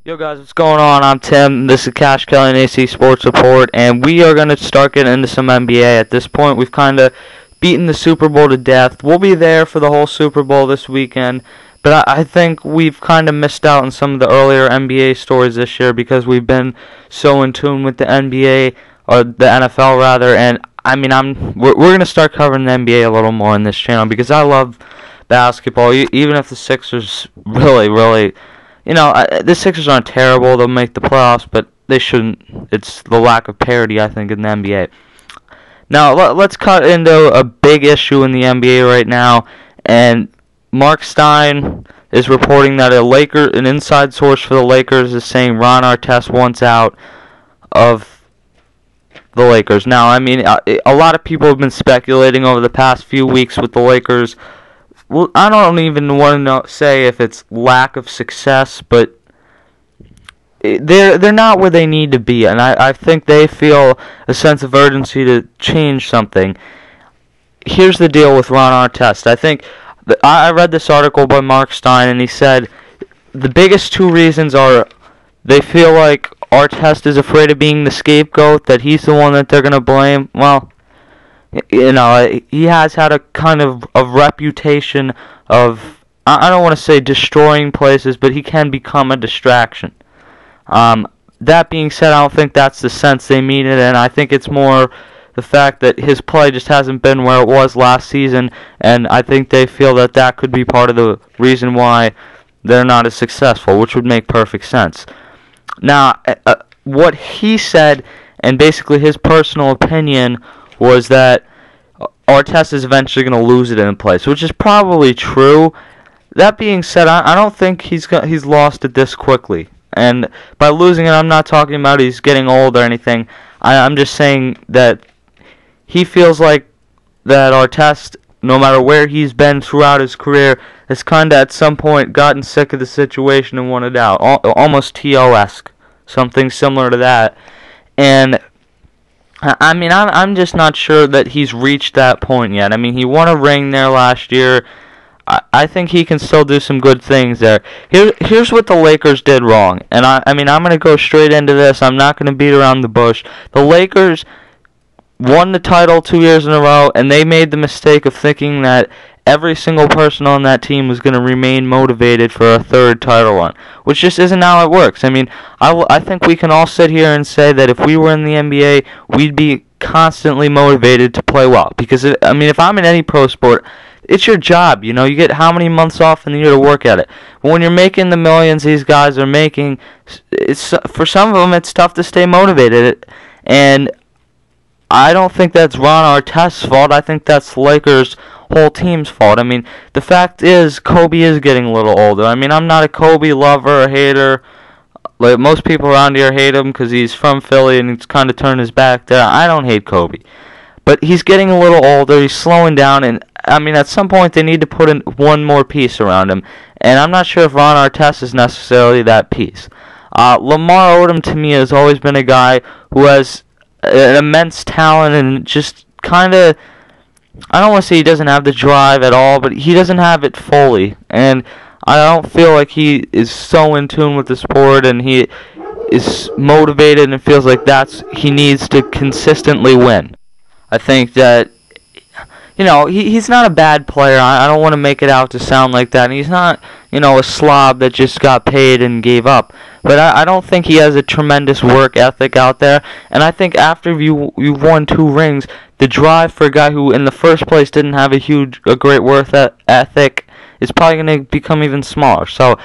Yo guys, what's going on? I'm Tim. This is kashkellyandac Sports Report, and we are going to start getting into some NBA. At this point, we've kind of beaten the Super Bowl to death. We'll be there for the whole Super Bowl this weekend, but I think we've kind of missed out on some of the earlier NBA stories this year because we've been so in tune with the NBA, or the NFL rather, and we're going to start covering the NBA a little more on this channel because I love basketball, even if the Sixers really the Sixers aren't terrible. They'll make the playoffs, but they shouldn't. It's the lack of parity, I think, in the NBA. Now, let's cut into a big issue in the NBA right now, and Mark Stein is reporting that an inside source for the Lakers is saying Ron Artest wants out of the Lakers. Now, a lot of people have been speculating over the past few weeks with the Lakers. Well, I don't even want to say if it's lack of success, but they're not where they need to be, and I think they feel a sense of urgency to change something. Here's the deal with Ron Artest. I read this article by Mark Stein, and he said the biggest two reasons are they feel like Artest is afraid of being the scapegoat, that he's the one that they're going to blame. Well, he has had a kind of a reputation of, I don't want to say destroying places, but he can become a distraction. That being said, I don't think that's the sense they mean it, and I think it's more the fact that his play just hasn't been where it was last season, and I think they feel that that could be part of the reason why they're not as successful, which would make perfect sense. Now, what he said, and basically his personal opinion, was that Artest is eventually going to lose it in place, which is probably true. That being said, I don't think he's lost it this quickly. And by losing it, I'm not talking about he's getting old or anything. I'm just saying that he feels like that Artest, no matter where he's been throughout his career, has kind of at some point gotten sick of the situation and wanted out. Almost T.O.-esque. Something similar to that. And I'm just not sure that he's reached that point yet. He won a ring there last year. I think he can still do some good things there. Here's what the Lakers did wrong. And I'm going to go straight into this. I'm not going to beat around the bush. The Lakers won the title 2 years in a row, and they made the mistake of thinking that every single person on that team was going to remain motivated for a third title run, which just isn't how it works. I think we can all sit here and say that if we were in the NBA, we'd be constantly motivated to play well. Because, if I'm in any pro sport, it's your job. You get how many months off in the year to work at it. But when you're making the millions these guys are making, for some of them, it's tough to stay motivated. And I don't think that's Ron Artest's fault. I think that's the Lakers' whole team's fault. The fact is, Kobe is getting a little older. I'm not a Kobe lover or hater. Like most people around here hate him because he's from Philly and he's kind of turned his back there. I don't hate Kobe. But he's getting a little older. He's slowing down. And, at some point they need to put in one more piece around him. And I'm not sure if Ron Artest is necessarily that piece. Lamar Odom, to me, has always been a guy who has an immense talent and just kind of, I don't want to say he doesn't have the drive at all, but he doesn't have it fully. And I don't feel like he is so in tune with the sport and he is motivated and feels like he needs to consistently win. I think that, he's not a bad player. I don't want to make it out to sound like that. And he's not, a slob that just got paid and gave up. But I don't think he has a tremendous work ethic out there. And I think after you won 2 rings, the drive for a guy who in the first place didn't have a great work ethic is probably going to become even smaller. So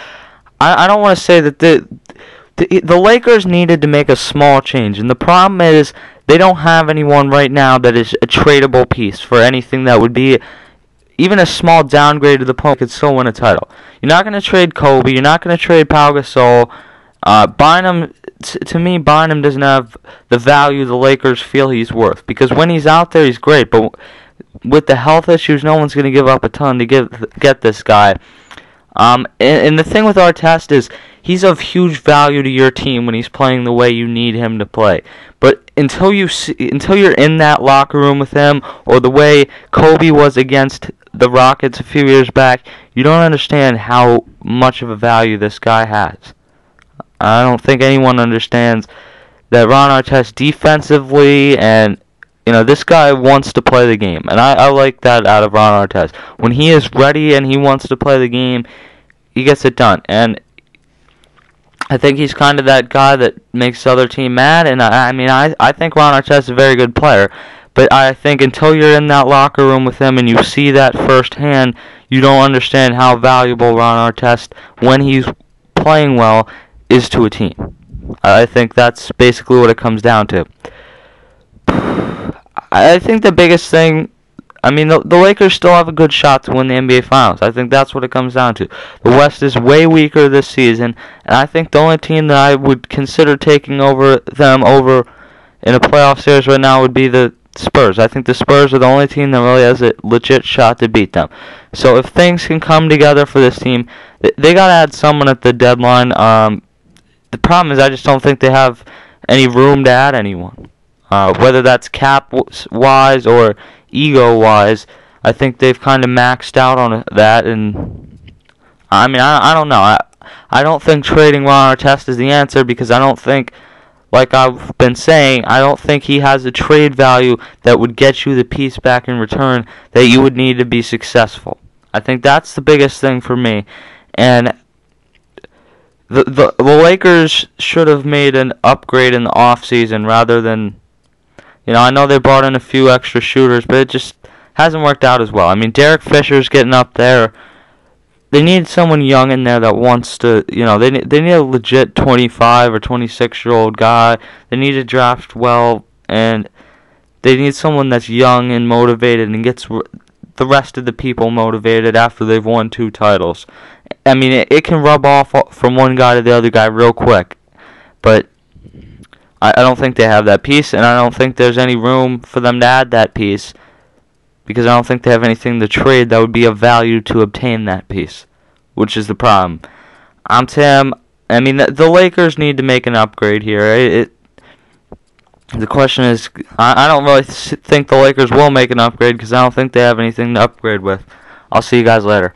I don't want to say that the Lakers needed to make a small change. And the problem is they don't have anyone right now that is a tradable piece for anything that would be even a small downgrade to the point could still win a title. You're not going to trade Kobe. You're not going to trade Pau Gasol. Bynum, to me, Bynum doesn't have the value the Lakers feel he's worth. Because when he's out there, he's great. But with the health issues, no one's going to give up a ton to get this guy. And the thing with Artest is he's of huge value to your team when he's playing the way you need him to play. But until you're in that locker room with him, or the way Kobe was against the Rockets a few years back, you don't understand how much of a value this guy has. I don't think anyone understands that Ron Artest defensively, and this guy wants to play the game, and I like that out of Ron Artest. When he is ready and he wants to play the game, he gets it done. And I think he's kind of that guy that makes the other team mad. And I think Ron Artest is a very good player, but I think until you're in that locker room with him and you see that firsthand, you don't understand how valuable Ron Artest, when he's playing well, is to a team. I think that's basically what it comes down to. I think the biggest thing, the Lakers still have a good shot to win the NBA Finals. I think that's what it comes down to. The West is way weaker this season, and I think the only team that I would consider taking them over in a playoff series right now would be the Spurs. I think the Spurs are the only team that really has a legit shot to beat them. So if things can come together for this team, they got to add someone at the deadline. The problem is I just don't think they have any room to add anyone. Whether that's cap-wise or ego-wise, I think they've kind of maxed out on that. And I don't know. I don't think trading Ron Artest is the answer, because I don't think, like I've been saying, I don't think he has a trade value that would get you the piece back in return that you would need to be successful. I think that's the biggest thing for me. And the Lakers should have made an upgrade in the offseason rather than, I know they brought in a few extra shooters, but it just hasn't worked out as well. Derek Fisher's getting up there. They need someone young in there that wants to, they need a legit 25 or 26-year-old guy. They need to draft well, and they need someone that's young and motivated and gets the rest of the people motivated after they've won 2 titles. It can rub off from one guy to the other guy real quick, but I don't think they have that piece, and I don't think there's any room for them to add that piece, because I don't think they have anything to trade that would be of value to obtain that piece, which is the problem. I'm Tim. The Lakers need to make an upgrade here. The question is, I don't really think the Lakers will make an upgrade, because I don't think they have anything to upgrade with. I'll see you guys later.